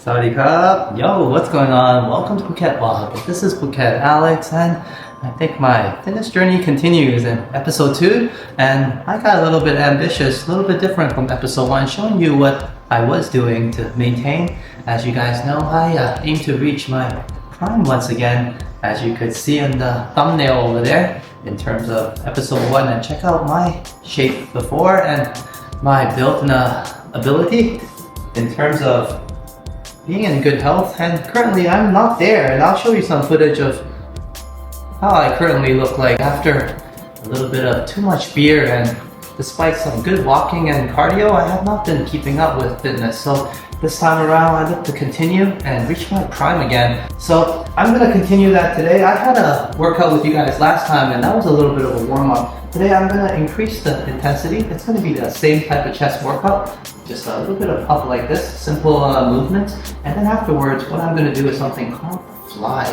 Sawadee krap. Yo, what's going on? Welcome to phuketwalk. This is Phuket Alex, and I think my fitness journey continues in episode 2. And I got a little bit ambitious, a little bit different from episode 1, showing you what I was doing to maintain. As you guys know, I aim to reach my prime once again, as you could see in the thumbnail over there, in terms of episode 1. And check out my shape before and my built-in ability in terms of being in good health. And currently I'm not there, and I'll show you some footage of how I currently look like after a little bit of too much beer. And despite some good walking and cardio, I have not been keeping up with fitness. So this time around I look to continue and reach my prime again. So I'm going to continue that today. I had a workout with you guys last time, and that was a little bit of a warm-up. Today I'm going to increase the intensity. It's going to be the same type of chest workout, just a little bit of up like this, simple movements. And then afterwards, what I'm going to do is something called fly.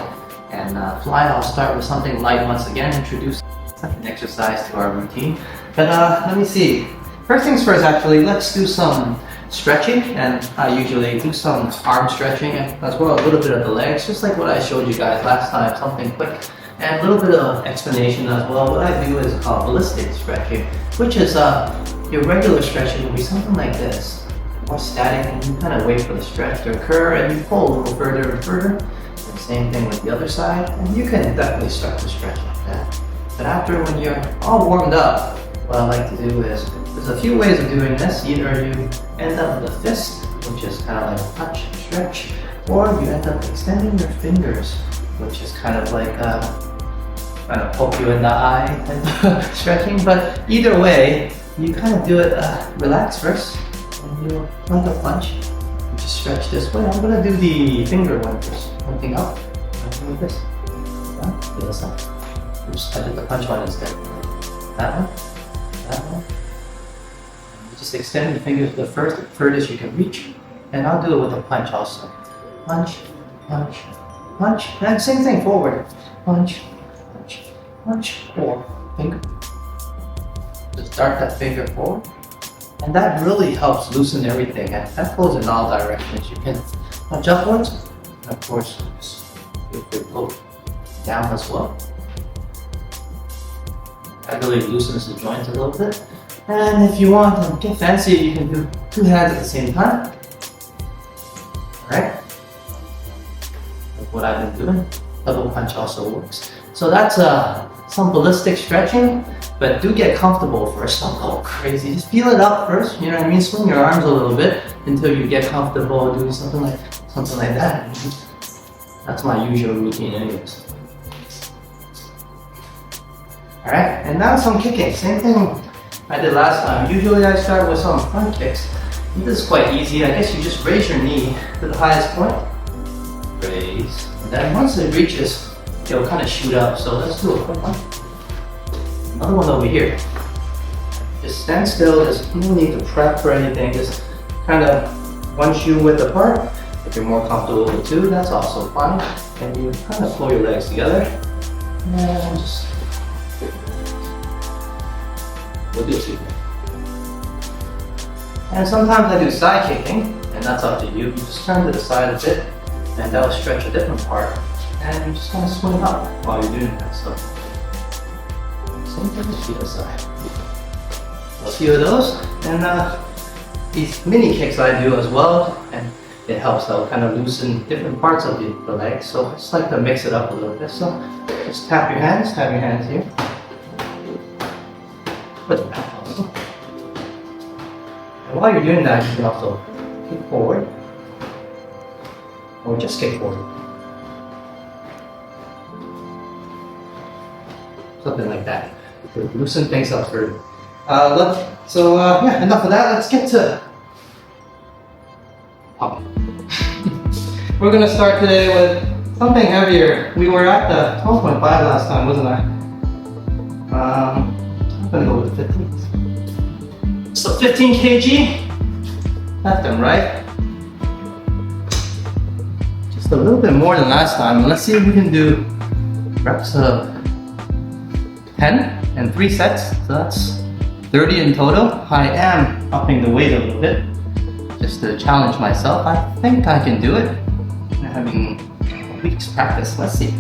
And fly, I'll start with something light once again, introduce an exercise to our routine. But let me see. First things first, actually, let's do some stretching. And I usually do some arm stretching as well, a little bit of the legs, just like what I showed you guys last time, something quick. And a little bit of explanation as well. What I do is called ballistic stretching, which is your regular stretching will be something like this, more static, and you kind of wait for the stretch to occur, and you pull a little further and further. And same thing with the other side, and you can definitely start to stretch like that. But after, when you're all warmed up, what I like to do is, there's a few ways of doing this. Either you end up with a fist, which is kind of like a touch stretch, or you end up extending your fingers, which is kind of like trying to poke you in the eye type of stretching. But either way, you kind of do it relax first, and you like a punch. You just stretch this way. I'm gonna do the finger one first. Pointing up, pointing like this. Yeah, the other side. Oops, I did the punch one instead. That one, that one. And you just extend the fingers to the furthest you can reach. And I'll do it with a punch also. Punch, punch, punch. And same thing forward. Punch, punch, punch, or finger. Just dart that finger forward. And that really helps loosen everything. And that goes in all directions. You can punch upwards. And of course, just feel free to go down as well. That really loosens the joints a little bit. And if you want to get fancy, you can do 2 hands at the same time. Alright? Like what I've been doing. Double punch also works. So that's some ballistic stretching, but do get comfortable first. Don't go crazy. Just feel it up first. You know what I mean? Swing your arms a little bit until you get comfortable doing something like that. That's my usual routine anyways. Alright, and now some kicking. Same thing I did last time. Usually I start with some front kicks. This is quite easy. I guess you just raise your knee to the highest point. Raise. And then once it reaches, it'll kind of shoot up. So let's do a quick one. Another one over here. Just stand still. There's no need to prep for anything. Just kind of one shoe width apart. If you're more comfortable with 2, that's also fine. And you kind of pull your legs together. And just we'll do 2. And sometimes I do side kicking, and that's up to you. You just turn to the side a bit, and that'll stretch a different part. And you just kind of swing up while you're doing that. So same thing with the other side. A few of those, and these mini kicks I do as well, and it helps out kind of loosen different parts of the legs. So I just like to mix it up a little bit. So just tap your hands here. Put it back also. And while you're doing that, you can also kick forward, or just kick forward. Something like that. Loosen things up further. Yeah, enough of that. Let's get to pumping. We're gonna start today with something heavier. We were at the 12.5 last time, wasn't I? I'm gonna go with 15. So 15 kg, left and right. Just a little bit more than last time. Let's see if we can do reps of 10 and 3 sets. So that's 30 in total. I am upping the weight a little bit, just to challenge myself. I think I can do it. I'm having a week's practice. Let's see.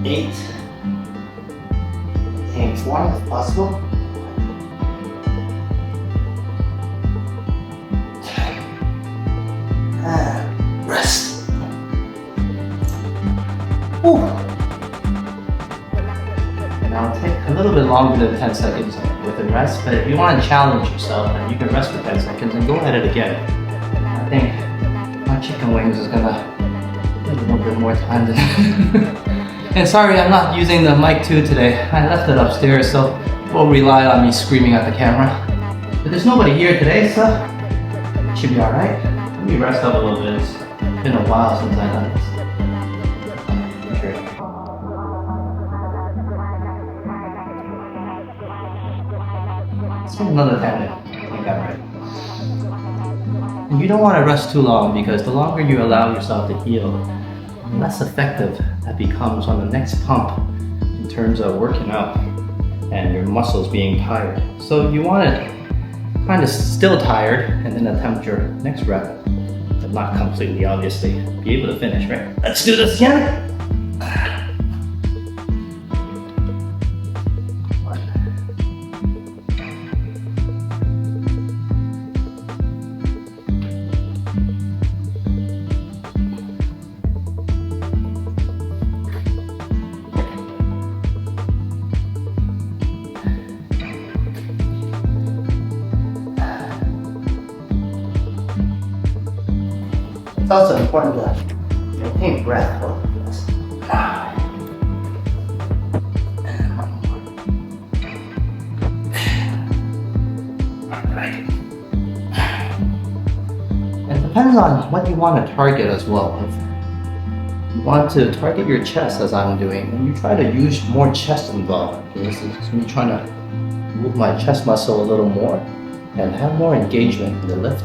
Eight. Aim 4 if possible. 10. And rest. Whew. Now take a little bit longer than 10 seconds with a rest, but if you want to challenge yourself, then you can rest for 10 seconds and go at it again. I think my chicken wings is gonna need a little bit more time than And sorry, I'm not using the Mic.2 today. I left it upstairs, so we'll rely on me screaming at the camera. But there's nobody here today, so it should be alright. Let me rest up a little bit. It's been a while since I've done this. Let's get another 10 minutes. I think I'm ready. And you don't want to rest too long, because the longer you allow yourself to heal, the less effective that becomes on the next pump in terms of working out and your muscles being tired. So you want it kind of still tired and then attempt your next rep, but not completely, obviously. Be able to finish, right? Let's do this again. It's also important to maintain breath while you do this. And one more. Alright. It depends on what you want to target as well. If you want to target your chest, as I'm doing, and you try to use more chest involved. This is me trying to move my chest muscle a little more and have more engagement in the lift.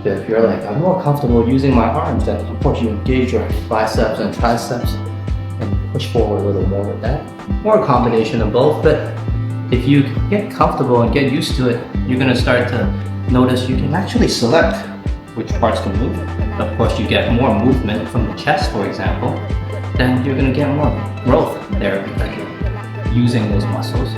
If you're like, I'm more comfortable using my arms, then of course you engage your biceps and triceps and push forward a little more with that. Or a combination of both, but if you get comfortable and get used to it, you're gonna start to notice you can actually select which parts to move. Of course, you get more movement from the chest, for example, then you're gonna get more growth there because you're using those muscles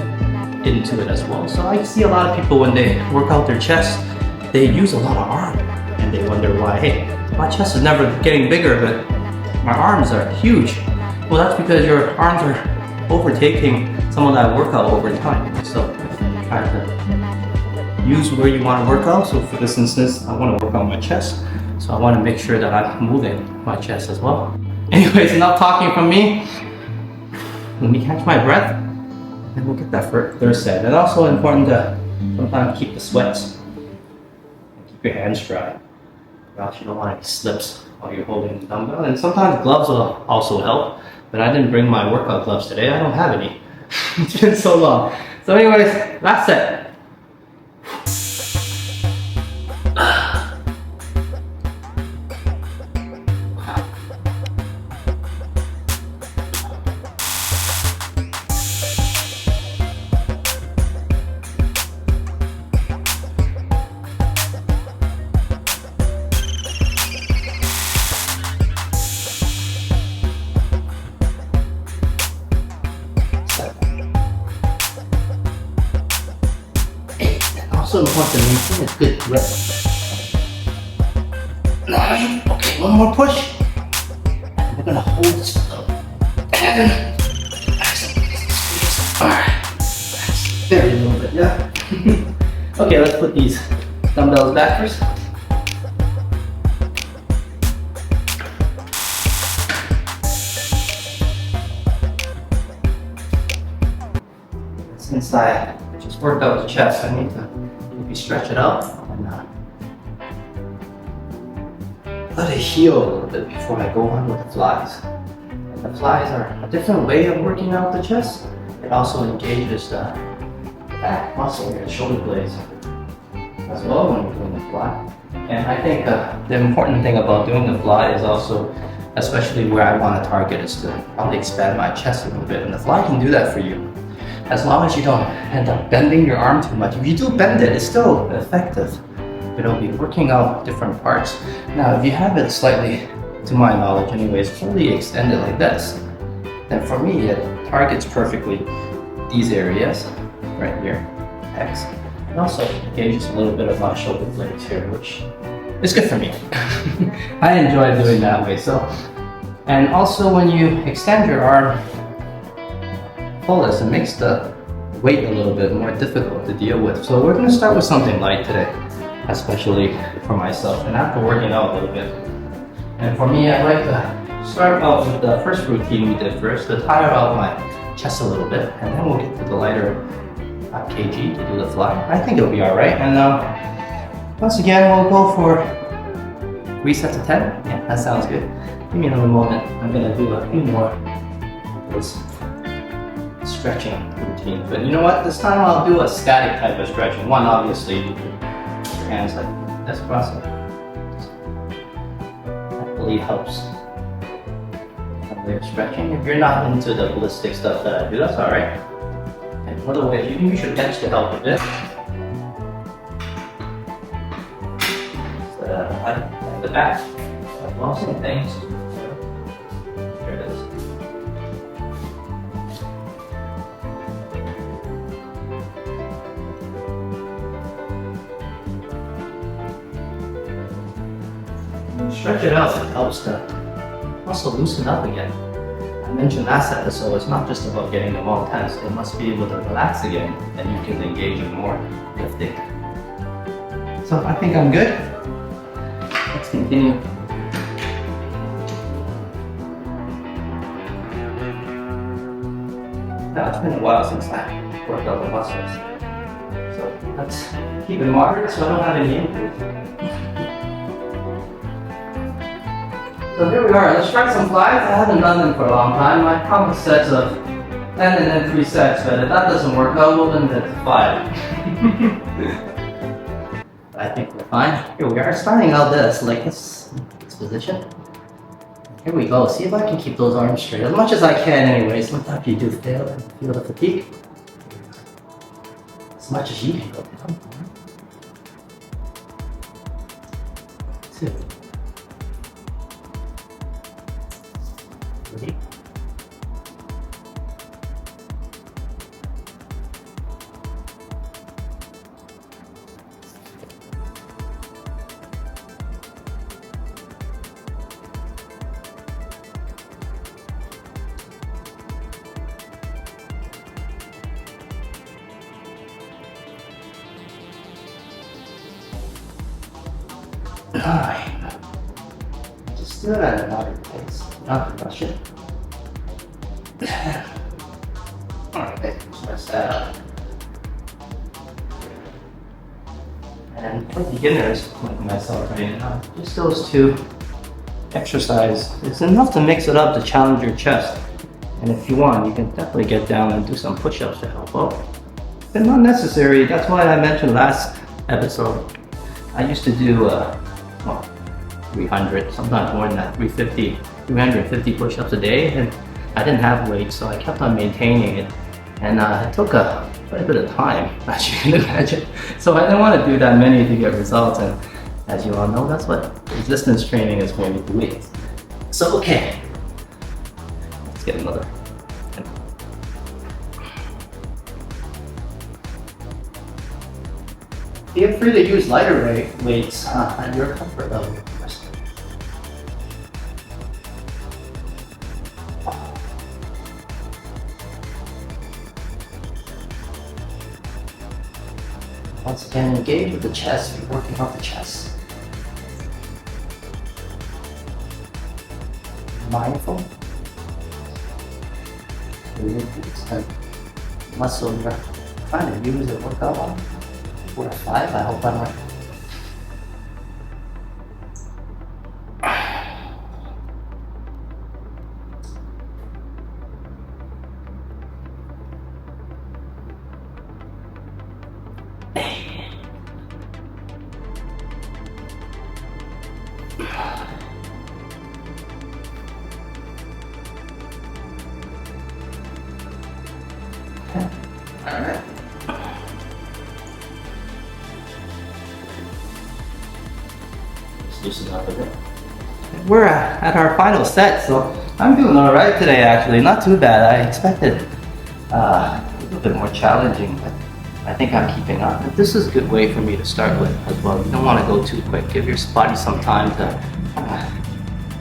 into it as well. So I see a lot of people when they work out their chest, they use a lot of arm. And they wonder why, hey, my chest is never getting bigger, but my arms are huge. Well, that's because your arms are overtaking some of that workout over time. So try to use where you want to work out. So for this instance, I want to work on my chest. So I want to make sure that I'm moving my chest as well. Anyways, enough talking from me. Let me catch my breath and we'll get that third set. And also important to sometimes keep the sweats. Keep your hands dry. Gosh, you don't want any slips while you're holding the dumbbell. And sometimes gloves will also help, but I didn't bring my workout gloves today. I don't have any. It's been so long. So anyways, last set. Also important to maintain a good grip. 9. Okay, one more push. And we're gonna hold this up. And squeeze. Alright. That's very little bit, yeah? Okay, let's put these dumbbells back first. Since I just worked out the chest, I need to maybe stretch it out. and let it heal a little bit before I go on with the flies. And the flies are a different way of working out the chest. It also engages the back muscle here, the shoulder blades as well when you're doing the fly. And I think the important thing about doing the fly is also, especially where I want to target, is to probably expand my chest a little bit. And the fly can do that for you, as long as you don't end up bending your arm too much. If you do bend it, it's still effective. It'll be working out different parts. Now, if you have it slightly, to my knowledge anyways, fully extended like this, then for me, it targets perfectly these areas right here, pecs. And also engages a little bit of my shoulder blades here, which is good for me. I enjoy doing that way. So, and also when you extend your arm fullest, it makes the weight a little bit more difficult to deal with. So we're going to start with something light today, especially for myself. And after working out a little bit, and for me, I like to start out with the first routine we did first, to tire out my chest a little bit, and then we'll get to the lighter kg to do the fly. I think it'll be all right. And once again, we'll go for 3 sets of 10. Yeah, that sounds good. Give me another moment. I'm gonna do a few more of this stretching routine. But you know what? This time I'll do a static type of stretching. One, obviously, you put your hands like this across it. That really helps. Way of stretching. If you're not into the ballistic stuff that I do, that's all right. And by the way, you can use your bench to help a bit. At the back, well, same things. Here it is. When you stretch it out, it helps to also loosen up again. I mentioned last episode, it's not just about getting them all tense, they must be able to relax again, and you can engage in more lifting. So I think I'm good. Let's continue. Now it's been a while since I worked out the muscles. So let's keep it moderate so I don't have any injuries. So here we are, let's try some flies. I haven't done them for a long time. I promised sets of 10 and then 3 sets, but if that doesn't work out, we'll limit it to 5. I think we're fine. Here we are, starting out this position. Here we go, see if I can keep those arms straight, as much as I can anyway. Sometimes you do fail and feel the fatigue. As much as you can go down. 2. 3. Alright, just do it at a moderate pace, not rush it. Alright, let's press that up. And for beginners like myself right now, just those 2 exercises, it's enough to mix it up to challenge your chest. And if you want, you can definitely get down and do some push-ups to help out. But not necessary, that's why I mentioned last episode. I used to do 300, sometimes more than that, 350 push-ups a day, and I didn't have weights, so I kept on maintaining it, and it took quite a bit of time, as you can imagine. So I didn't want to do that many to get results, and as you all know, that's what resistance training is going to do. So okay, let's get another. Feel free to use lighter weights at your comfort level. Once again, engage with the chest. You're working off the chest. Mindful. Extend muscle you're trying to use to work out on. 4 to 5, I hope I'm right. Alright. Just loosen up a bit. We're at our final set, so I'm doing alright today actually. Not too bad. I expected a little bit more challenging, but I think I'm keeping up. But this is a good way for me to start with as well. You don't want to go too quick. Give your body some time to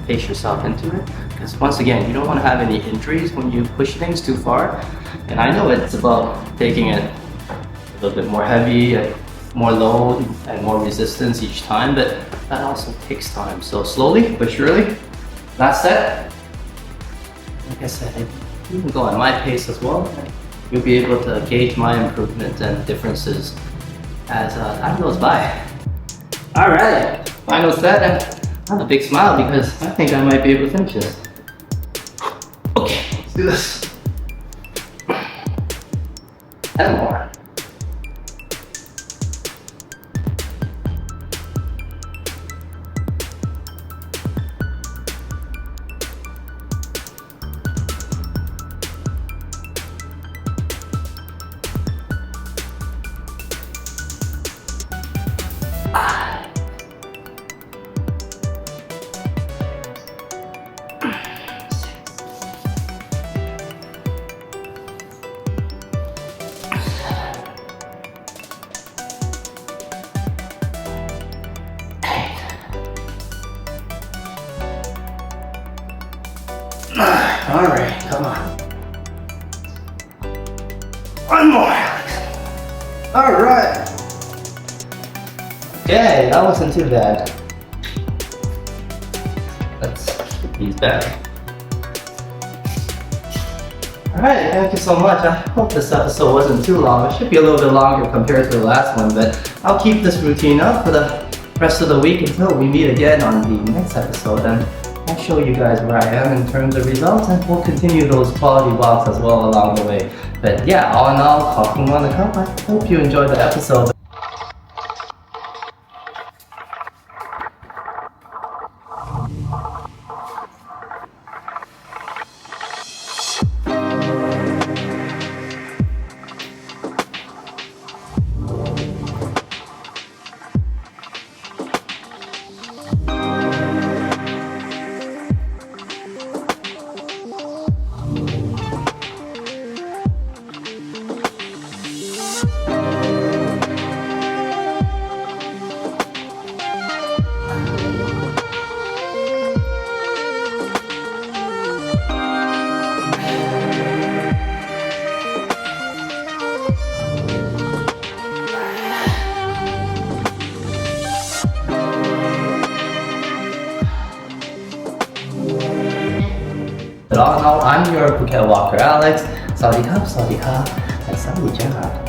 pace yourself into it. Because once again, you don't want to have any injuries when you push things too far. And I know it's about taking it a little bit more heavy, and more load, and more resistance each time, but that also takes time. So slowly but surely, last set. Like I said, you can go on my pace as well. You'll be able to gauge my improvement and differences as time goes by. All right, final set, and I have a big smile because I think I might be able to finish this. Okay, let's do this. And more. All right, come on. One more, Alex. All right. Okay, that wasn't too bad. Let's put these back. All right, thank you so much. I hope this episode wasn't too long. It should be a little bit longer compared to the last one, but I'll keep this routine up for the rest of the week until we meet again on the next episode. And I'll show you guys where I am in terms of results, and we'll continue those quality walks as well along the way. But yeah, all in all, talking on the cup, I hope you enjoyed the episode. But all in all, I'm your Phuket walker, Alex. Sawadee krap, and sawadee cha.